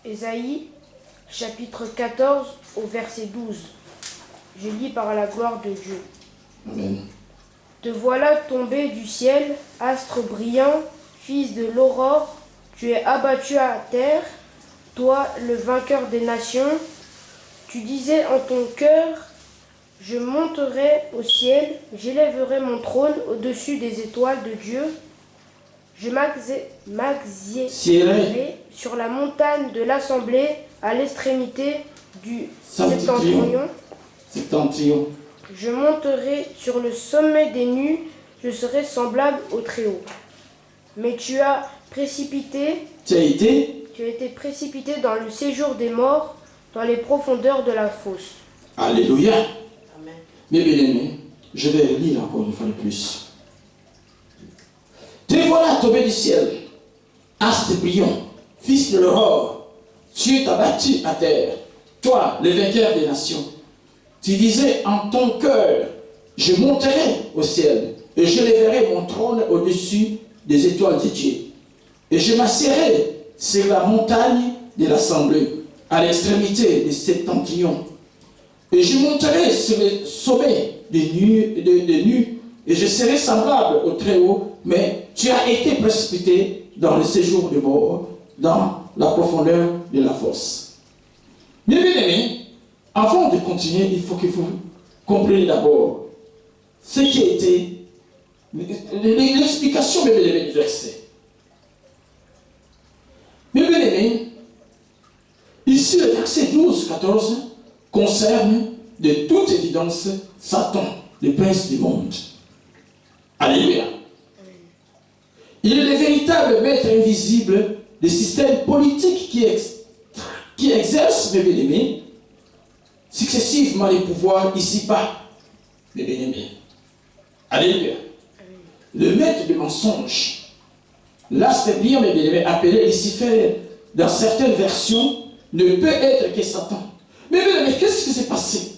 Ésaïe, chapitre 14, au verset 12. Je lis par la gloire de Dieu. Amen. Te voilà tombé du ciel, astre brillant, fils de l'aurore, tu es abattu à terre, toi le vainqueur des nations. Tu disais en ton cœur, je monterai au ciel, j'élèverai mon trône au-dessus des étoiles de Dieu. Je m'assiérai sur la montagne de l'assemblée à l'extrémité du septentrion. Je monterai sur le sommet des nues, je serai semblable au Très-Haut. Mais tu as été précipité dans le séjour des morts, dans les profondeurs de la fosse. Alléluia. Amen. Mes bien-aimés, je vais lire encore une fois de plus. Te voilà tombé du ciel, astre brillant, fils de l'aurore, tu es abattu à terre, toi, le vainqueur des nations. Tu disais en ton cœur, je monterai au ciel, et je lèverai mon trône au-dessus des étoiles de Dieu. Et je m'assiérai sur la montagne de l'assemblée, à l'extrémité des septentrions. Et je monterai sur le sommet des nues, et je serai semblable au Très-Haut, mais tu as été précipité dans le séjour des morts, dans la profondeur de la fosse. Mes bien-aimés, avant de continuer, il faut que vous compreniez d'abord ce qui a été l'explication du verset. Mes bien-aimés, ici le verset 12-14 concerne de toute évidence Satan, le prince du monde. Alléluia. Il est le véritable maître invisible des systèmes politiques qui exercent, mes bien-aimés, successivement les pouvoirs ici-bas, mes bien-aimés. Alléluia. Le maître du mensonge, l'astre brillant, mes bien-aimés, appelé Lucifer, dans certaines versions, ne peut être que Satan. Mes bien-aimés, qu'est-ce qui s'est passé?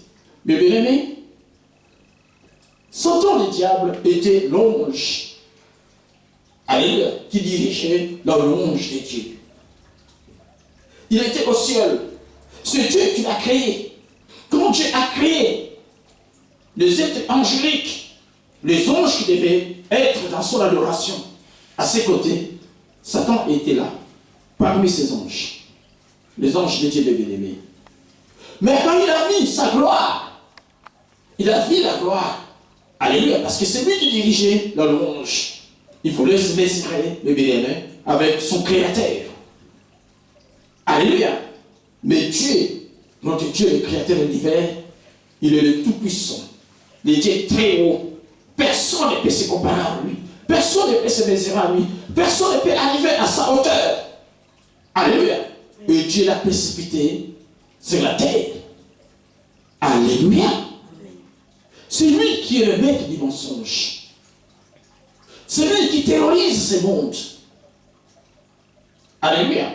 Mes bien-aimés, Satan, le diable, était l'ange. Alléluia, qui dirigeait la louange de Dieu. Il était au ciel. C'est Dieu qui l'a créé. Quand Dieu a créé les êtres angéliques, les anges qui devaient être dans son adoration, à ses côtés, Satan était là, parmi ces anges. Les anges de Dieu les bien-aimés. Mais quand il a vu sa gloire, il a vu la gloire. Alléluia, parce que c'est lui qui dirigeait la louange. Il voulait se mesurer, mes bien-aimés, avec son Créateur. Alléluia. Mais Dieu, notre Dieu, le Créateur de l'univers, il est le Tout-Puissant. Le Dieu très haut. Personne ne peut se comparer à lui. Personne ne peut se mesurer à lui. Personne ne peut arriver à sa hauteur. Alléluia. Et Dieu l'a précipité sur la terre. Alléluia. C'est lui qui est le maître du mensonge. C'est lui qui terrorise ce monde. Alléluia.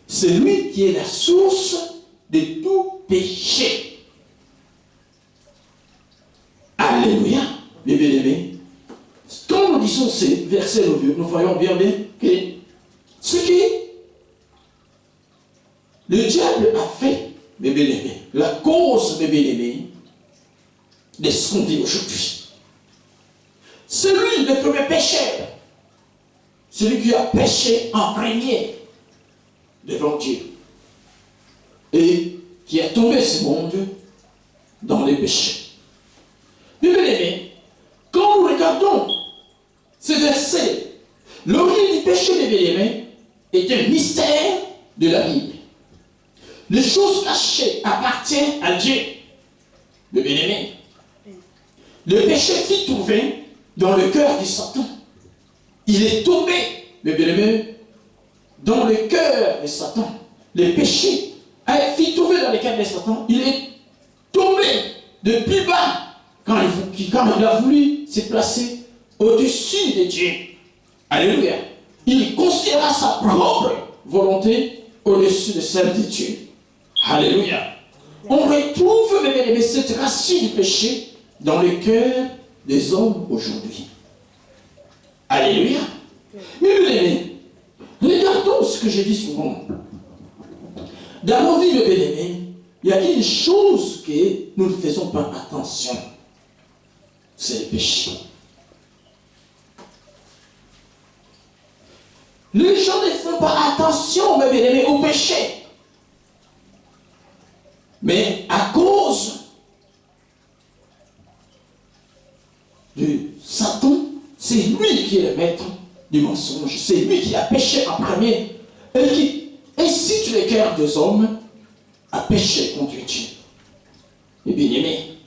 C'est lui qui est la source de tout péché. Alléluia. Mes bien-aimés. Quand nous disons ces versets, nous voyons bien que ce qui le diable a fait, mes bien-aimés, la cause, mes bien-aimés, de ce qu'on vit aujourd'hui. Celui, le premier pécheur, celui qui a péché en premier devant Dieu et qui a tombé ce monde dans les péchés. Mais bien aimés, quand nous regardons ce verset, l'origine du péché, mes bien-aimés, est un mystère de la Bible. Les choses cachées appartiennent à Dieu. Mes bien-aimés, le péché fut trouvé dans le cœur de Satan. Il est tombé, mes bien-aimés, dans le cœur de Satan. Le péché a été trouvé dans le cœur de Satan. Il est tombé de plus bas quand il a voulu se placer au-dessus de Dieu. Alléluia. Il considéra sa propre volonté au-dessus de celle de Dieu. Alléluia. On retrouve, mes bien-aimés, cette racine du péché dans le cœur des hommes aujourd'hui. Alléluia. Mais bien aimés, regardons ce que je dis souvent. Dans nos vies, mes bien-aimés, il y a une chose que nous ne faisons pas attention. C'est le péché. Les gens ne font pas attention, mes bien-aimés, au péché. Mais à cause de Satan, c'est lui qui est le maître du mensonge. C'est lui qui a péché en premier. Et qui incite les cœurs des hommes à pécher contre Dieu. Et bien-aimés,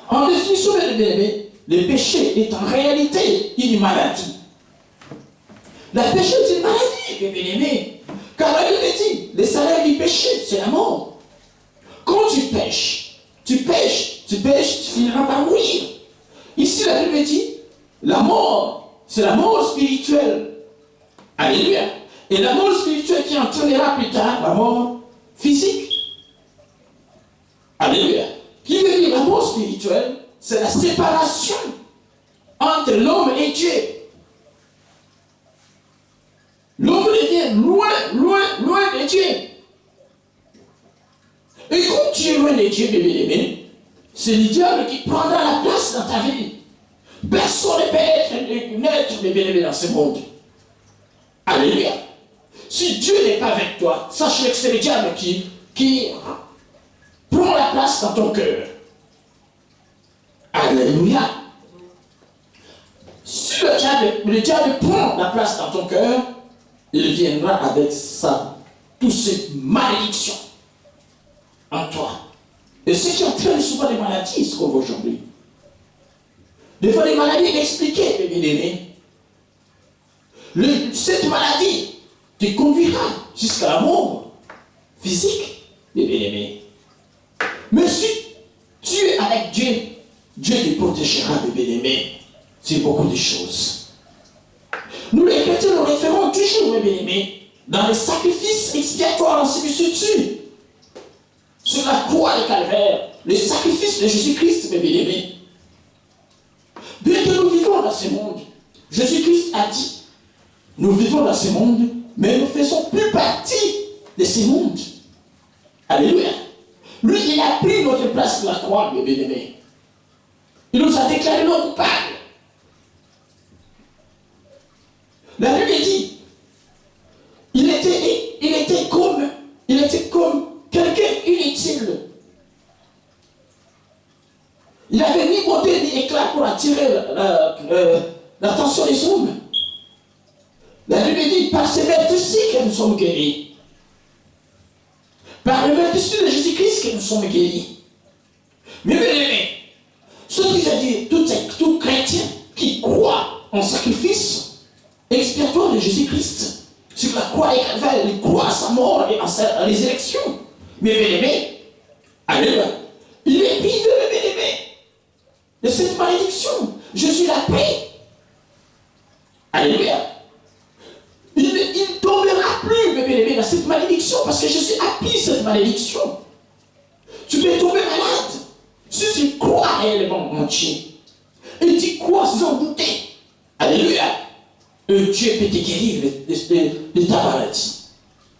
en définition, mes bien-aimés, le péché est en réalité une maladie. Le péché est une maladie, mes bien-aimés. Car la Bible dit, le salaire du péché, c'est la mort. Quand tu pêches, tu finiras par mourir. Ici, la Bible dit, la mort, c'est la mort spirituelle. Alléluia. Et la mort spirituelle qui entraînera plus tard la mort physique. Alléluia. Qui veut dire la mort spirituelle, c'est la séparation entre l'homme et Dieu. L'homme devient loin de Dieu. Et quand tu es loin de Dieu, bébé, c'est le diable qui prendra la place dans ta vie. Personne ne peut être neutre, bébé, dans ce monde. Alléluia. Si Dieu n'est pas avec toi, sache que c'est le diable qui prend la place dans ton cœur. Alléluia. Si le diable prend la place dans ton cœur, il viendra avec ça, toutes ces malédictions en toi. Et ce qui entraîne souvent des maladies, ce qu'on voit aujourd'hui. Des fois, des maladies inexpliquées, mes bien-aimés. Cette maladie te conduira jusqu'à la mort physique, mes bien-aimés. Mais si tu es avec Dieu, Dieu te protégera, mes bien-aimés, sur beaucoup de choses. Nous, les chrétiens, nous référons toujours, mes bien-aimés, dans les sacrifices expiatoires en substitut. Sur la croix de Calvaire, les sacrifices de Jésus-Christ, mes bien-aimés. Bien que nous vivons dans ce monde, Jésus-Christ a dit, nous vivons dans ce monde, mais nous ne faisons plus partie de ce monde. Alléluia. Lui, il a pris notre place sur la croix, mes bien-aimés. Il nous a déclaré non coupables. La Bible dit, il était comme quelqu'un inutile. Il n'avait ni beauté ni éclat pour attirer l'attention des hommes. La Bible dit, par ce maître-ci que nous sommes guéris. Par le maître-ci de Jésus-Christ que nous sommes guéris. Mais bien aimés, ce qui veut dire tout chrétien qui croit en sacrifice expiatoire de Jésus-Christ, sur la croix et Calvaire, il croit à sa mort et à sa résurrection. Mais bien aimés, alléluia, il est privé, bien aimés, de cette malédiction. Jésus l'a pris. Alléluia. Il ne tombera plus, bébé, dans cette malédiction, parce que Jésus a pris cette malédiction. Tu peux tomber malade si tu crois réellement en Dieu. Et tu crois sans douter. Alléluia. Dieu peut te guérir de ta maladie.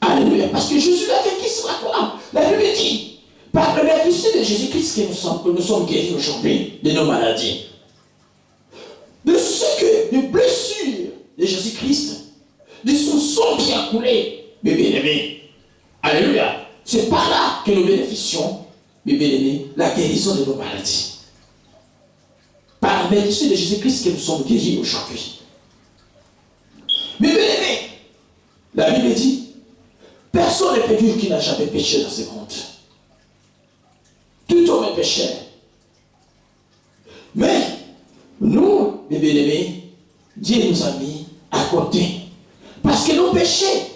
Alléluia. Parce que Jésus l'a vécu sur la croix. La Bible dit, par le maîtrise de Jésus-Christ que nous sommes guéris aujourd'hui de nos maladies. De ce que, de blessures de Jésus-Christ, de son sang qui a coulé, mes bien-aimés. Alléluia. C'est par là que nous bénéficions, mes bien-aimés, la guérison de nos maladies. Par la bénédiction de Jésus-Christ que nous sommes guéris aujourd'hui. Mes bien-aimés, la Bible dit, personne ne peut dire qu'il n'a jamais péché dans ce monde. Tout homme est pécheur. Mais, nous, mes bien-aimés, Dieu nous a mis à côté. Parce que nos péchés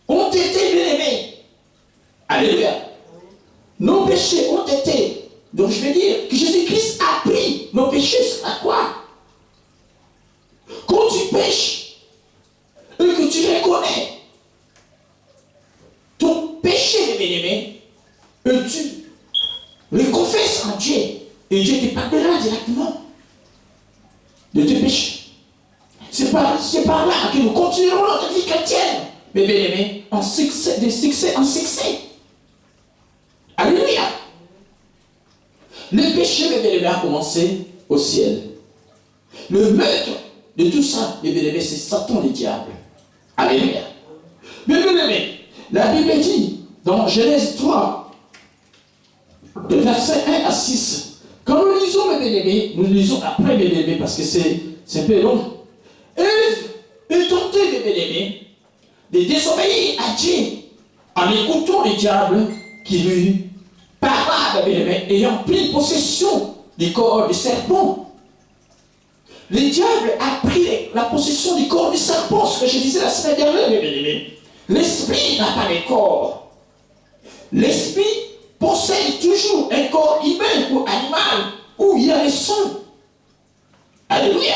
ont été bien-aimés. Alléluia. Nos péchés ont été. Donc je veux dire que Jésus-Christ a pris nos péchés sur la croix. Quand tu pêches et que tu reconnais ton péché, bien-aimé, et tu le confesses en Dieu, et Dieu te pardonnera directement de tes péchés. C'est par là que nous continuerons notre vie chrétienne. mes bien-aimés, en succès, de succès en succès. Alléluia. Le péché, mes bien-aimés, a commencé au ciel. Le maître de tout ça, mes bien-aimés, c'est Satan, le diable. Alléluia. Mes bien-aimés, la Bible dit, dans Genèse 3, de verset 1 à 6, quand nous lisons, mes bien-aimés, nous lisons après, mes bien-aimés, parce que c'est un peu long. Ève est tentée, mes bien-aimés, de désobéir à Dieu en écoutant le diable qui lui parla, mes bien-aimés, ayant pris possession du corps du serpent. Le diable a pris la possession du corps du serpent, ce que je disais la semaine dernière, mes bien-aimés. L'esprit n'a pas de corps. L'esprit possède toujours un corps humain ou animal où il y a le sang. Alléluia.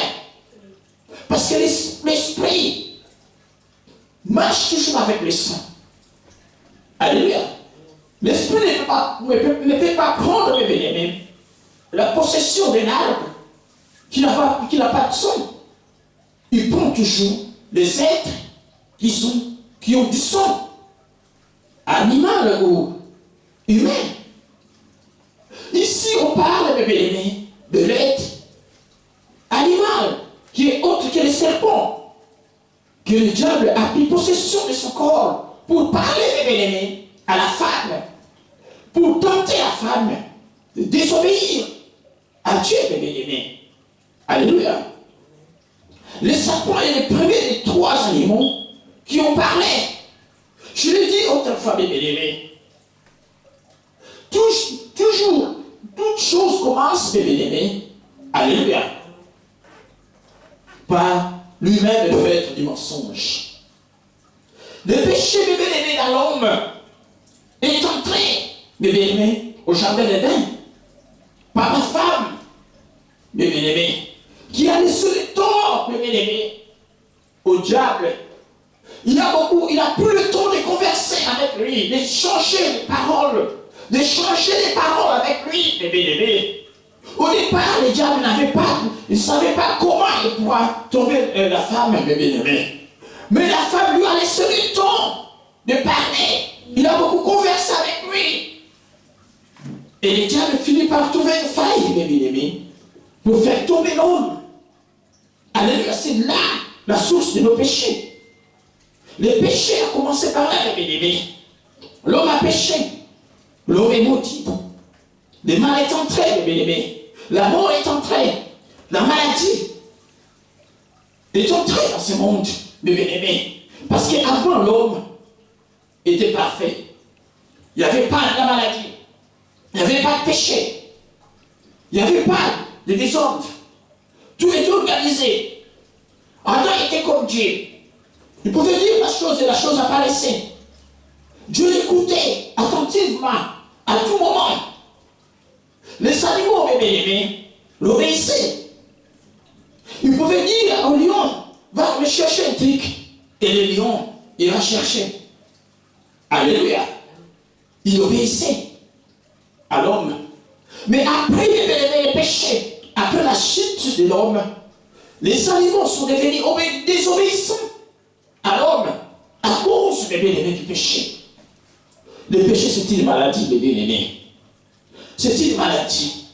Parce que l'esprit marche toujours avec le sang. Alléluia. L'esprit ne peut pas prendre, mes bien-aimés, la possession d'un arbre qui n'a pas de sang. Il prend toujours les êtres qui ont du sang, animal ou humain. Ici, on parle, mes bien-aimés, de l'être animal qui est autre que le serpent, que le diable a pris possession de son corps pour parler, mes bien-aimés, à la femme, pour tenter la femme de désobéir à Dieu, mes bien-aimés. Alléluia. Le serpent est le premier des 3 animaux qui ont parlé. Je l'ai dit autrefois, mes bien-aimés. Toujours, toute chose commence, mes bien-aimés. Alléluia. Par lui-même le maître du mensonge. Le péché, mes bien-aimés, dans l'homme est entré, mes bien-aimés, au jardin d'Éden, par la femme, mes bien-aimés, qui a laissé le tort, mes bien-aimés, au diable. Il a plus le temps de converser avec lui, de changer les paroles, avec lui, mes bien-aimés. Au départ, le diable il ne savait pas comment il pourra tomber la femme, mes bien-aimés. Mais la femme lui a laissé le temps de parler. Il a beaucoup conversé avec lui. Et le diable finit par trouver une faille, mes bien-aimés, pour faire tomber l'homme. Alléluia, c'est là la source de nos péchés. Le péché a commencé par là, mes bien-aimés. L'homme a péché. L'homme est maudit. Le mal est entré, mes bien-aimés. La mort est entrée. La maladie est entrée dans ce monde, mes bien-aimés. Parce qu'avant, l'homme était parfait. Il n'y avait pas de la maladie. Il n'y avait pas de péché. Il n'y avait pas de désordre. Tout était organisé. Adam était comme Dieu. Il pouvait dire la chose et la chose apparaissait. Dieu l'écoutait attentivement, à tout moment. Les animaux, mes bien-aimés, l'obéissaient. Il pouvait dire au lion, va me chercher un truc. Et le lion ira chercher. Alléluia. Il obéissait à l'homme. Mais après, mes bien-aimés, les péchés, après la chute de l'homme, les animaux sont devenus désobéissants à l'homme à cause, mes bien-aimés, du péché. Le péché, c'est une maladie, mes bien-aimés. C'est une maladie.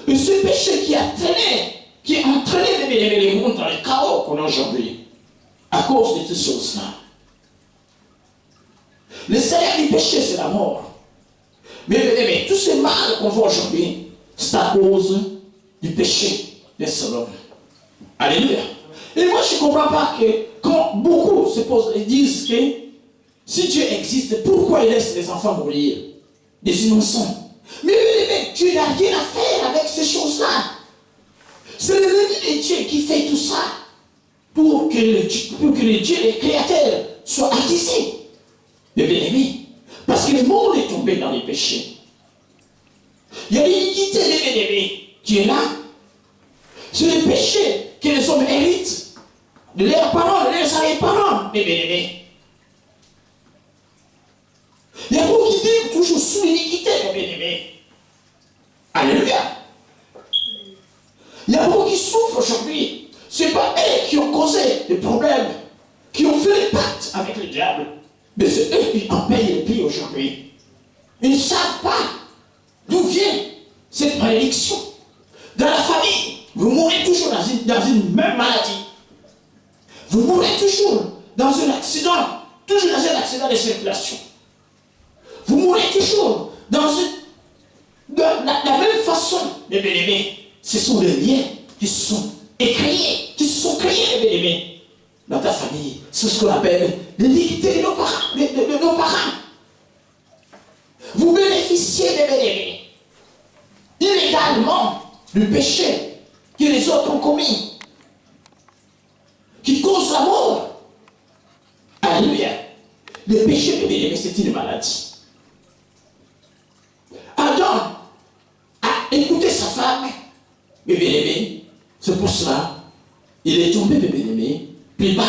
Et ce péché qui a entraîné, mes bien-aimés, les mondes dans le chaos qu'on a aujourd'hui, à cause de ces choses-là. Le salaire du péché, c'est la mort. Mais bien aimés, tout ce mal qu'on voit aujourd'hui, c'est à cause du péché de cet homme. Alléluia. Et moi, je ne comprends pas que quand beaucoup se posent et disent que si Dieu existe, pourquoi il laisse les enfants mourir? Des innocents. Mais bien aimés, Dieu n'a rien à faire avec ces choses-là. C'est l'ennemi de Dieu qui fait tout ça pour que le Dieu, le Créateur, soit attisé. Mais bien aimés, parce que le monde est tombé dans les péchés. Il y a l'iniquité des bien-aimés qui est là. C'est le péché que les hommes héritent de leurs parents, de leurs arrière-parents, mes bien-aimés. Il y a beaucoup qui vivent toujours sous l'iniquité, mes bien-aimés. Alléluia. Il y a beaucoup qui souffrent aujourd'hui. Ce n'est pas eux qui ont causé les problèmes, qui ont fait les pactes avec le diable. Mais c'est eux qui en payent le prix aujourd'hui. Ils ne savent pas d'où vient cette malédiction. Dans la famille, vous mourrez toujours dans une même maladie. Vous mourrez toujours dans un accident, de circulation. Vous mourrez toujours de la même façon, les bien-aimés. Ce sont des liens qui se sont créés, les bien-aimés. Dans ta famille, c'est ce qu'on appelle l'iniquité de nos parents. Vous bénéficiez des bien-aimés illégalement du péché que les autres ont commis, qui cause la mort. Alléluia. Le péché de bien-aimé, c'est une maladie. Adam a écouté sa femme, mais bien-aimé, c'est pour cela il est tombé, bien-aimé, plus bas.